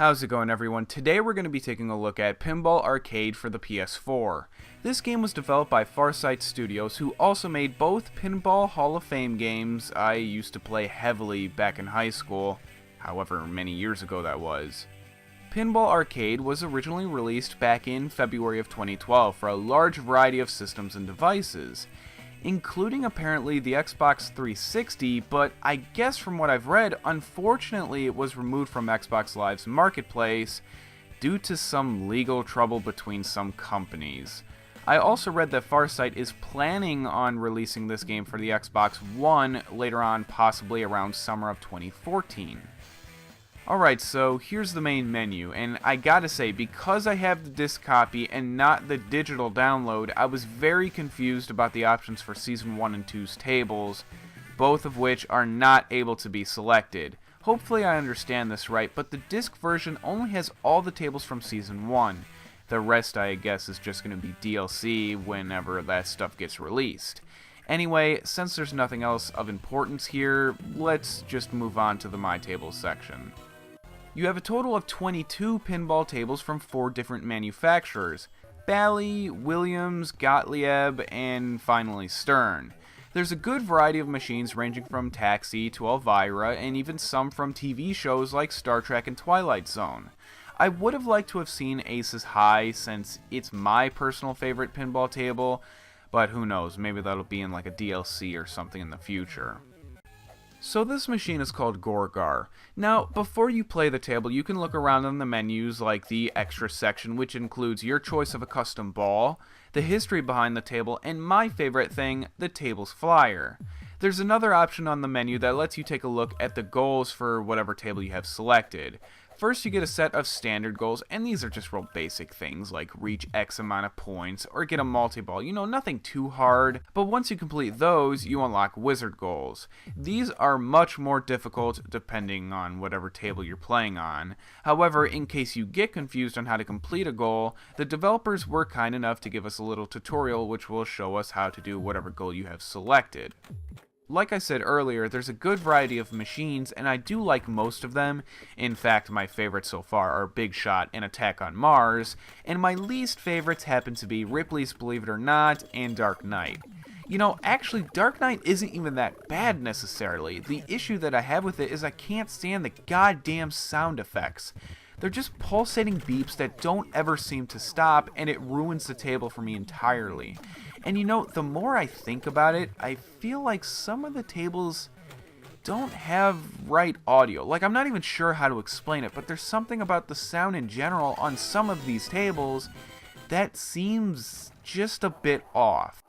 How's it going, everyone? Today we're going to be taking a look at Pinball Arcade for the PS4. This game was developed by Farsight Studios, who also made both Pinball Hall of Fame games I used to play heavily back in high school, however many years ago that was. Pinball Arcade was originally released back in February of 2012 for a large variety of systems and devices, including apparently the Xbox 360, but I guess from what I've read, unfortunately it was removed from Xbox Live's marketplace due to some legal trouble between some companies. I also read that Farsight is planning on releasing this game for the Xbox One later on, possibly around summer of 2014. Alright, so here's the main menu, and I gotta say, because I have the disc copy and not the digital download, I was very confused about the options for Season 1 and 2's tables, both of which are not able to be selected. Hopefully I understand this right, but the disc version only has all the tables from Season 1. The rest, I guess, is just going to be DLC whenever that stuff gets released. Anyway, since there's nothing else of importance here, let's just move on to the My Tables section. You have a total of 22 pinball tables from 4 different manufacturers: Bally, Williams, Gottlieb, and finally Stern. There's a good variety of machines ranging from Taxi to Elvira, and even some from TV shows like Star Trek and Twilight Zone. I would have liked to have seen Aces High, since it's my personal favorite pinball table, but who knows, maybe that'll be in like a DLC or something in the future. So this machine is called Gorgar. Now, before you play the table, you can look around in the menus like the extra section, which includes your choice of a custom ball, the history behind the table, and my favorite thing, the table's flyer. There's another option on the menu that lets you take a look at the goals for whatever table you have selected. First, you get a set of standard goals, and these are just real basic things like reach X amount of points or get a multi-ball. You know, nothing too hard, but once you complete those, you unlock wizard goals. These are much more difficult depending on whatever table you're playing on. However, in case you get confused on how to complete a goal, the developers were kind enough to give us a little tutorial which will show us how to do whatever goal you have selected. Like I said earlier, there's a good variety of machines, and I do like most of them. In fact, my favorites so far are Big Shot and Attack on Mars, and my least favorites happen to be Ripley's Believe It or Not and Dark Knight. You know, actually, Dark Knight isn't even that bad necessarily. The issue that I have with it is I can't stand the goddamn sound effects. They're just pulsating beeps that don't ever seem to stop, and it ruins the table for me entirely. And you know, the more I think about it, I feel like some of the tables don't have right audio. Like, I'm not even sure how to explain it, but there's something about the sound in general on some of these tables that seems just a bit off.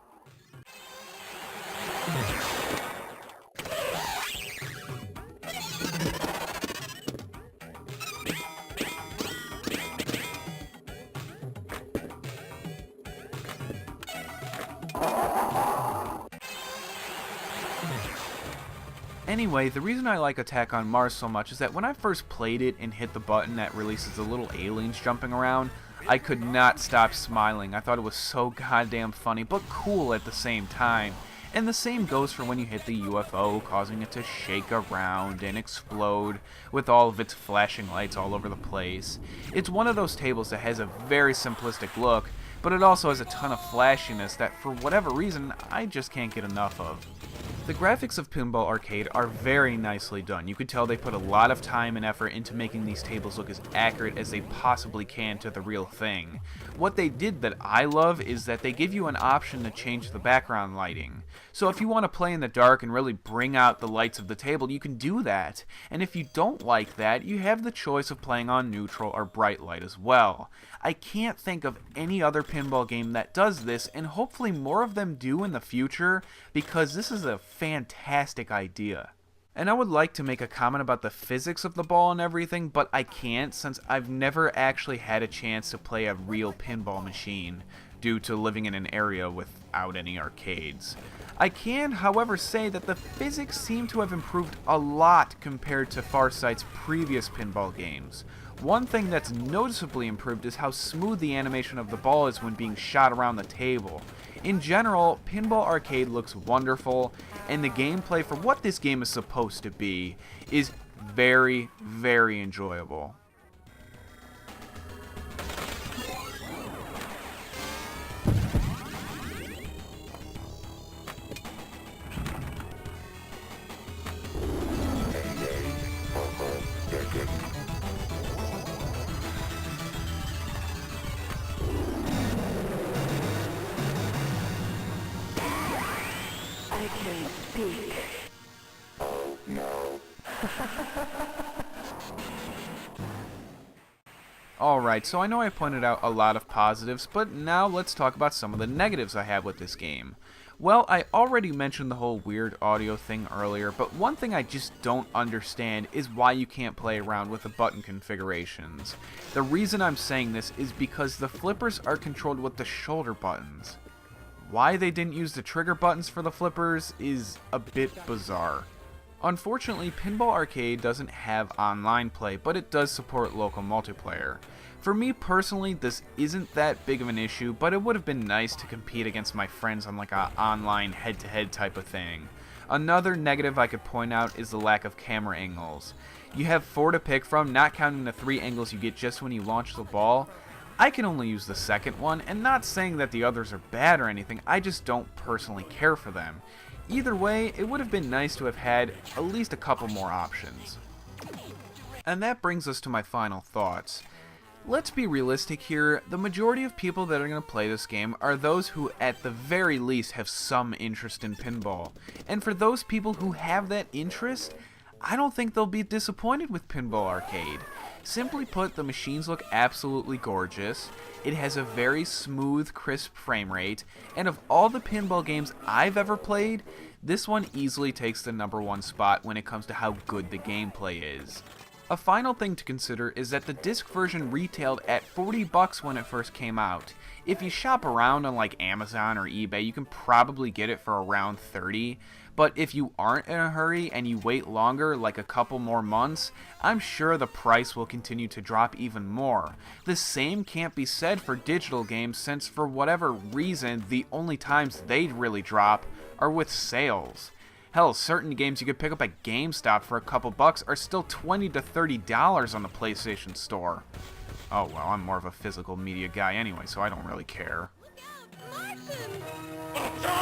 Anyway, the reason I like Attack on Mars so much is that when I first played it and hit the button that releases the little aliens jumping around, I could not stop smiling. I thought it was so goddamn funny, but cool at the same time. And the same goes for when you hit the UFO, causing it to shake around and explode with all of its flashing lights all over the place. It's one of those tables that has a very simplistic look, but it also has a ton of flashiness that for whatever reason I just can't get enough of. The graphics of Pinball Arcade are very nicely done. You could tell they put a lot of time and effort into making these tables look as accurate as they possibly can to the real thing. What they did that I love is that they give you an option to change the background lighting. So if you want to play in the dark and really bring out the lights of the table, you can do that. And if you don't like that, you have the choice of playing on neutral or bright light as well. I can't think of any other pinball game that does this, and hopefully more of them do in the future, because this is a fantastic idea. And I would like to make a comment about the physics of the ball and everything, but I can't since I've never actually had a chance to play a real pinball machine due to living in an area without any arcades. I can, however, say that the physics seem to have improved a lot compared to Farsight's previous pinball games. One thing that's noticeably improved is how smooth the animation of the ball is when being shot around the table. In general, Pinball Arcade looks wonderful, and the gameplay for what this game is supposed to be is very, very enjoyable. I can speak. Oh no. Alright, so I know I pointed out a lot of positives, but now let's talk about some of the negatives I have with this game. Well, I already mentioned the whole weird audio thing earlier, but one thing I just don't understand is why you can't play around with the button configurations. The reason I'm saying this is because the flippers are controlled with the shoulder buttons. Why they didn't use the trigger buttons for the flippers is a bit bizarre. Unfortunately, Pinball Arcade doesn't have online play, but it does support local multiplayer. For me personally, this isn't that big of an issue, but it would have been nice to compete against my friends on like a online head-to-head type of thing. Another negative I could point out is the lack of camera angles. You have 4 to pick from, not counting the 3 angles you get just when you launch the ball. I can only use the second one, and not saying that the others are bad or anything, I just don't personally care for them. Either way, it would have been nice to have had at least a couple more options. And that brings us to my final thoughts. Let's be realistic here, the majority of people that are going to play this game are those who at the very least have some interest in pinball. And for those people who have that interest, I don't think they'll be disappointed with Pinball Arcade. Simply put, the machines look absolutely gorgeous, it has a very smooth, crisp frame rate, and of all the pinball games I've ever played, this one easily takes the #1 spot when it comes to how good the gameplay is. A final thing to consider is that the disc version retailed at $40 when it first came out. If you shop around on like Amazon or eBay, you can probably get it for around $30. But if you aren't in a hurry and you wait longer, like a couple more months, I'm sure the price will continue to drop even more. The same can't be said for digital games, since for whatever reason, the only times they really drop are with sales. Hell, certain games you could pick up at GameStop for a couple bucks are still $20 to $30 on the PlayStation Store. Oh well, I'm more of a physical media guy anyway, so I don't really care. Oh,